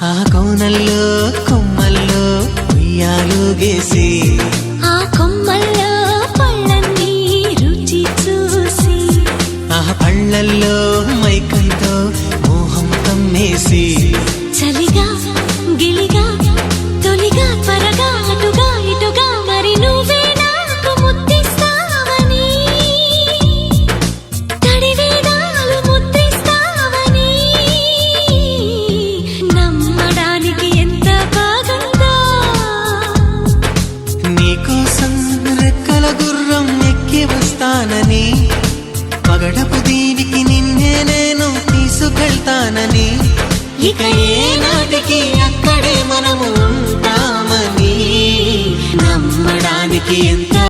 ఆ కోనల్లో కొమ్మల్లో ఉయ్యాలుగేసి ఆ కొమ్మల్లో పళ్ళన్నీ రుచి చూసి ఆ పళ్ళల్లో మైకంతో మోహం కమ్మేసి చలిగా గిలిగా తొలిగా త్వరగా అటుగా ఇటుగా మరి నువ్వే నాకు ముద్దిస్తావని తడివేదాలు ముద్దిస్తావని నమ్మడానికి ఎంత బాగుందో నీకోసం రెక్కల గుర్రం ఎక్కి వస్తానని పగడపు దీనికి నిన్నే నేను తీసుకెళ్తానని ఇక ఏ నాటికి అక్కడే మనము ఉంటామని నమ్మడానికి ఎంత